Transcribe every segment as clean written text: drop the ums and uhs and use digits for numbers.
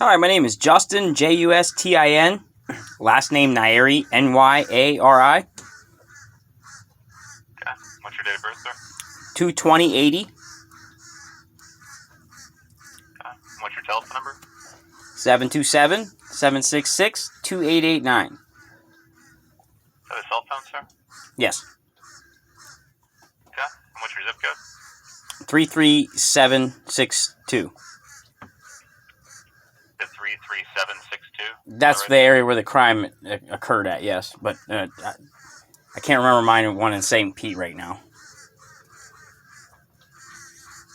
Hi, my name is Justin, Justin. Last name Nyari, Nyari. Okay. What's your date of birth, sir? 2/20/80. Okay. What's your telephone number? 727-766-2889. Is that a cell phone, sir? Yes. Okay. And what's your zip code? 33762. The 33762? That's the area where the crime occurred at, yes. But I can't remember mine one in St. Pete right now.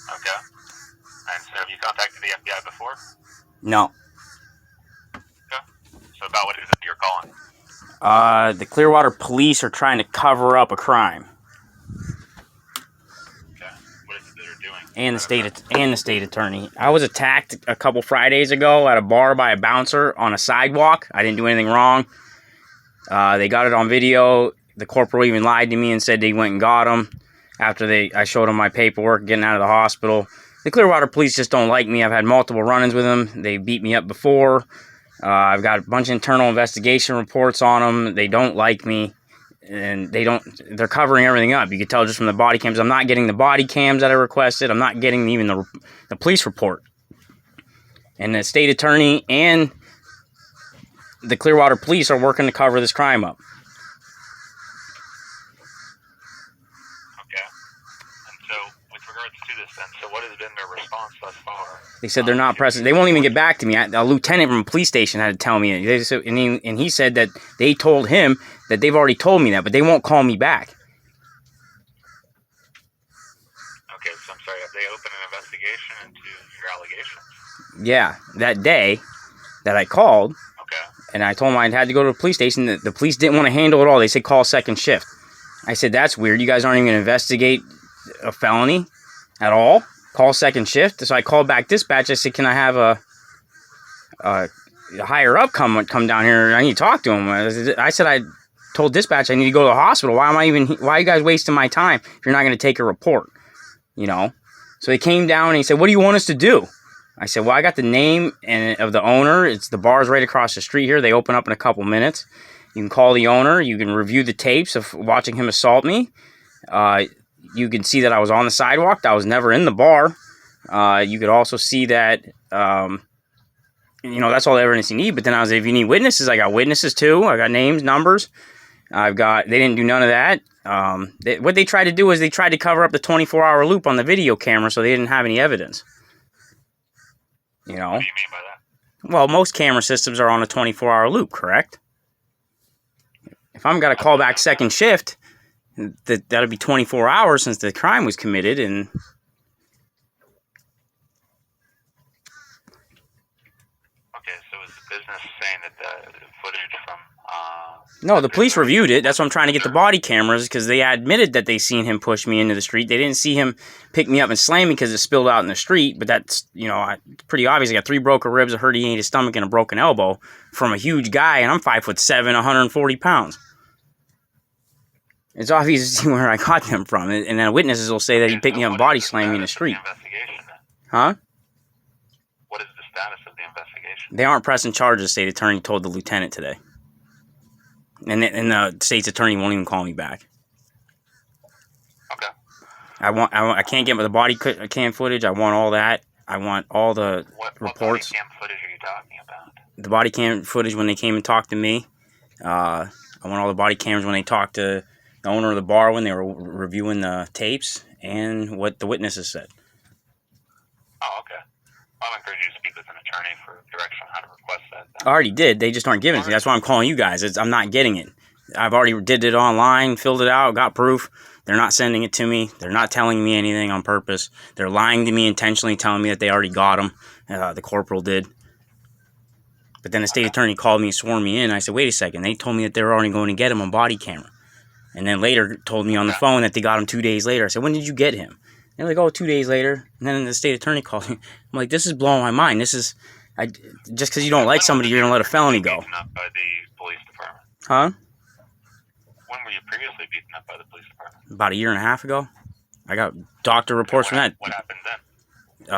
Okay. And so have you contacted the FBI before? No. Okay. So about what is it you're calling? The Clearwater Police are trying to cover up a crime. Okay. What is it that they're doing? And the state attorney. I was attacked a couple Fridays ago at a bar by a bouncer on a sidewalk. I didn't do anything wrong. They got it on video. The corporal even lied to me and said they went and got him after I showed them my paperwork getting out of the hospital. The Clearwater Police just don't like me. I've had multiple run-ins with them. They beat me up before. I've got a bunch of internal investigation reports on them. They don't like me. And they're covering everything up. You can tell just from the body cams. I'm not getting the body cams that I requested. I'm not getting even the police report. And the state attorney and the Clearwater Police are working to cover this crime up. Okay. And so with regards to this then, so what has been their response thus far? They said they're not pressing. They won't even get back to me. A lieutenant from a police station had to tell me. And he said that they told him that they've already told me that, but they won't call me back. Okay, so I'm sorry, have they opened an investigation into your allegations? Yeah, that day that I called, Okay. and I told them I had to go to the police station. The police didn't want to handle it all. They said call second shift. I said, that's weird. You guys aren't even going to investigate a felony at all? Call second shift? So I called back dispatch. I said, can I have a higher up come down here? I need to talk to him. I said, I told dispatch I need to go to the hospital. Why are you guys wasting my time if you're not going to take a report? You know? So he came down and he said, what do you want us to do? I said, well, I got the name of the owner. The bar's right across the street here. They open up in a couple minutes. You can call the owner. You can review the tapes of watching him assault me. You can see that I was on the sidewalk. I was never in the bar. You could also see that, that's all the evidence you need. But then if you need witnesses, I got witnesses too. I got names, numbers. They didn't do none of that. What they tried to do is they tried to cover up the 24-hour loop on the video camera so they didn't have any evidence. You know? What do you mean by that? Well, most camera systems are on a 24-hour loop, correct? If I'm got to call back second shift, that'll be 24 hours since the crime was committed, and Okay, so is the business saying that the footage from no, the police reviewed it. That's why I'm trying to get the body cameras, because they admitted that they seen him push me into the street. They didn't see him pick me up and slam me because it spilled out in the street, but that's, pretty obvious. I got 3 broken ribs, a herniated stomach, and a broken elbow from a huge guy, and I'm 5'7", 140 pounds. It's obvious to see where I got them from, and then witnesses will say that he picked me up and body slammed me in the street. Huh? What is the status of the investigation? They aren't pressing charges, the state attorney told the lieutenant today. And the state's attorney won't even call me back. Okay. I can't get the body cam footage. I want all that. I want all the reports. What body cam footage are you talking about? The body cam footage when they came and talked to me. I want all the body cams when they talked to the owner of the bar when they were reviewing the tapes, and what the witnesses said. Oh, okay. I'll encourage you to speak with an attorney for direction on how to request that. I already did. They just aren't giving it to me. That's why I'm calling you guys. I'm not getting it. I've already did it online, filled it out, got proof. They're not sending it to me. They're not telling me anything on purpose. They're lying to me intentionally, telling me that they already got him. The corporal did. But then the state attorney called me and swore me in. I said, wait a second. They told me that they were already going to get him on body camera. And then later told me on the phone that they got him 2 days later. I said, when did you get him? They're like, 2 days later. And then the state attorney called me. I'm like, this is blowing my mind. Just because you don't like somebody, you're going to let a felony go. Beaten up by the police department? Huh? When were you previously beaten up by the police department? About a year and a half ago. I got doctor reports from that. What happened then?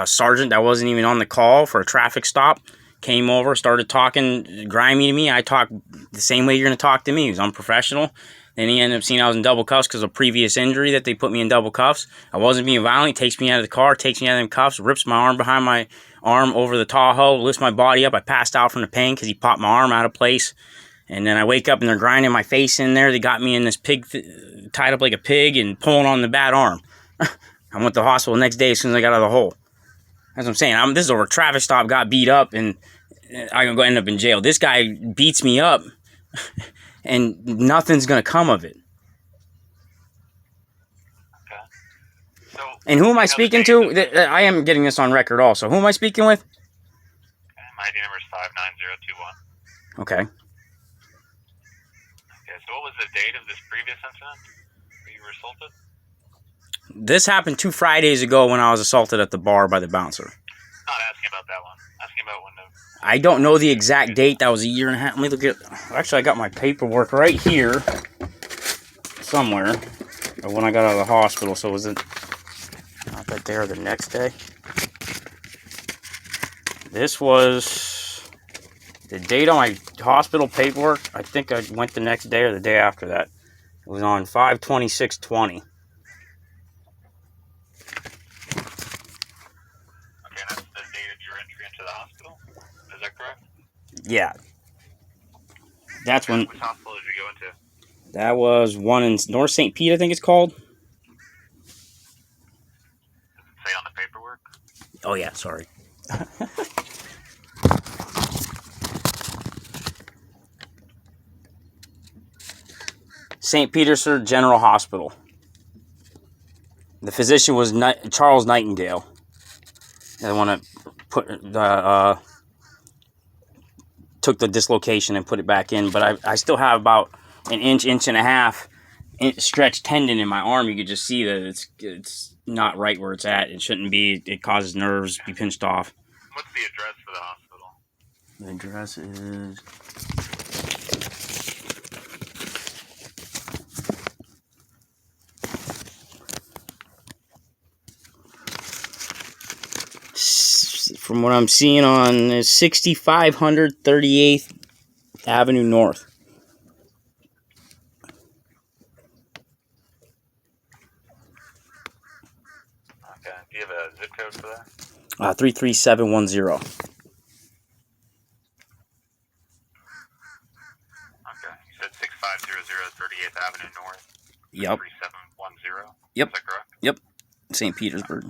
A sergeant that wasn't even on the call for a traffic stop came over, started talking grimy to me. I talk the same way you're going to talk to me. He was unprofessional. Then he ended up seeing I was in double cuffs because of a previous injury that they put me in double cuffs. I wasn't being violent. He takes me out of the car, takes me out of them cuffs, rips my arm behind my arm over the Tahoe, lifts my body up. I passed out from the pain because he popped my arm out of place. And then I wake up and they're grinding my face in there. They got me in this pig, tied up like a pig and pulling on the bad arm. I went to the hospital the next day as soon as I got out of the hole. That's what I'm saying. This is over a traffic stop, got beat up, and I'm going to end up in jail. This guy beats me up, and nothing's going to come of it. Okay. So, and who am I speaking to? I am getting this on record also. Who am I speaking with? Okay, my ID number is 59021. Okay. Okay, so what was the date of this previous incident where you were assaulted? This happened 2 Fridays ago when I was assaulted at the bar by the bouncer. Not asking about that one. Asking about when the... I don't know the exact date. That was a year and a half. Let me look at... Actually, I got my paperwork right here. Somewhere. When I got out of the hospital. So was it not that day or the next day? This was... the date on my hospital paperwork. I think I went the next day or the day after that. It was on 5/26/20. Is that correct? Yeah. That's when... Which hospital did you go into? That was one in North St. Pete, I think it's called. Does it say on the paperwork? Oh, yeah, sorry. St. Petersburg General Hospital. The physician was Charles Nightingale. I want to put the... took the dislocation and put it back in, but I still have about an inch and a half stretched tendon in my arm. You could just see that it's not right where it's at. It shouldn't be. It causes nerves to be pinched off. What's the address for the hospital? The address is... from what I'm seeing on 6500 38th Avenue North. Okay. Do you have a zip code for that? 33710. Okay. You said 6500 38th Avenue North. Yep. 3710. Yep. Is that correct? Yep. St. Petersburg.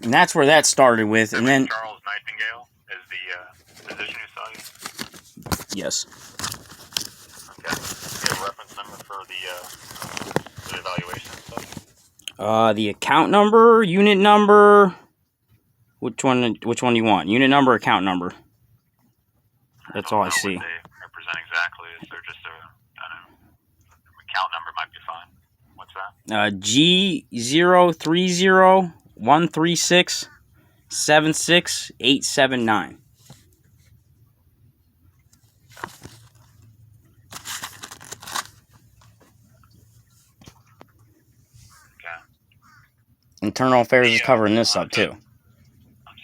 And that's where that started with, and then... Charles Nightingale is the physician who saw you? Yes. Okay. Do you have a reference number for the evaluation and stuff? The account number, unit number... Which one do you want? Unit number, account number? That's all I see. What they represent exactly. Is there just an account number might be fine. What's that? G03013676879. Okay. Internal Affairs is covering this up too. I'm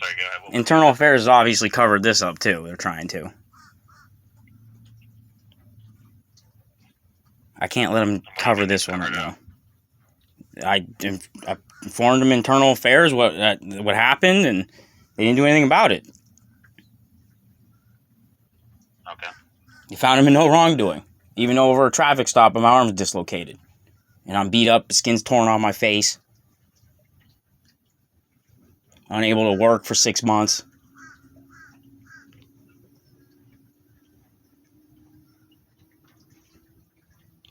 sorry, go ahead. Internal Affairs has obviously covered this up too. They're trying to. I can't let them cover this one right now. I informed them Internal Affairs what happened, and they didn't do anything about it. Okay. They found him in no wrongdoing, even though over a traffic stop, my arm's dislocated, and I'm beat up, the skin's torn off my face, unable to work for 6 months.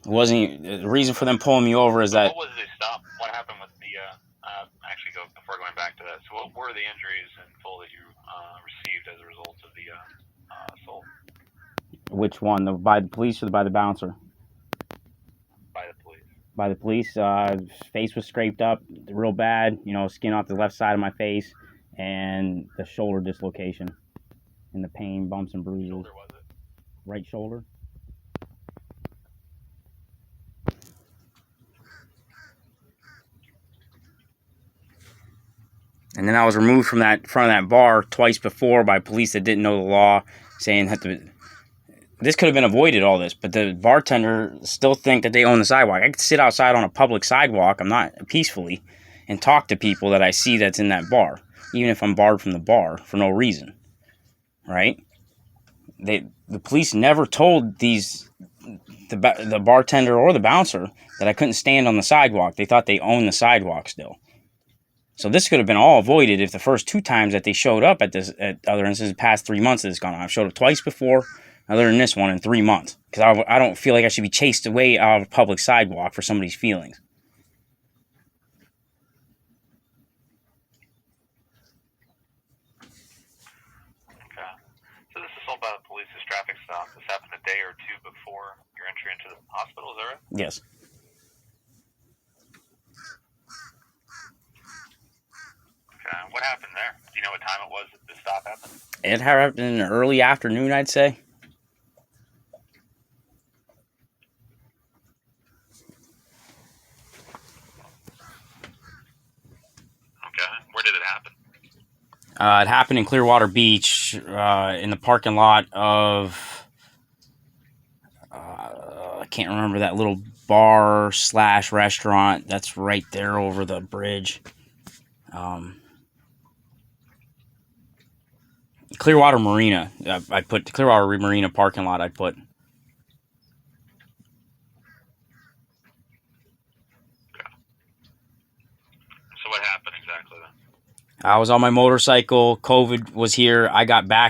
It wasn't the reason for them pulling me over is that... What was the stop? What happened with the... before going back to that, so what were the injuries in full that you received as a result of the assault? Which one? By the police or by the bouncer? By the police. By the police. Face was scraped up real bad. Skin off the left side of my face, and the shoulder dislocation, and the pain, bumps and bruises. Shoulder was it? Right shoulder. And then I was removed from that front of that bar twice before by police that didn't know the law, saying that this could have been avoided, all this, but the bartender still think that they own the sidewalk. I could sit outside on a public sidewalk, I'm not peacefully, and talk to people that I see that's in that bar, even if I'm barred from the bar for no reason, right? The police never told the bartender or the bouncer that I couldn't stand on the sidewalk. They thought they owned the sidewalk still. So this could have been all avoided if the first 2 times that they showed up at other instances, the past 3 months that it's gone on. I've showed up twice before, other than this one in 3 months. Because I don't feel like I should be chased away out of a public sidewalk for somebody's feelings. Okay. So this is all about the police's traffic stop. This happened a day or two before your entry into the hospital, is that right? Yes. Okay. What happened there? Do you know what time it was that the stop happened? It happened in the early afternoon, I'd say. Okay. Where did it happen? It happened in Clearwater Beach, in the parking lot of, I can't remember that little bar / restaurant that's right there over the bridge. Clearwater Marina. I put the Clearwater Marina parking lot. I put. Okay. So what happened exactly then? I was on my motorcycle. COVID was here. I got back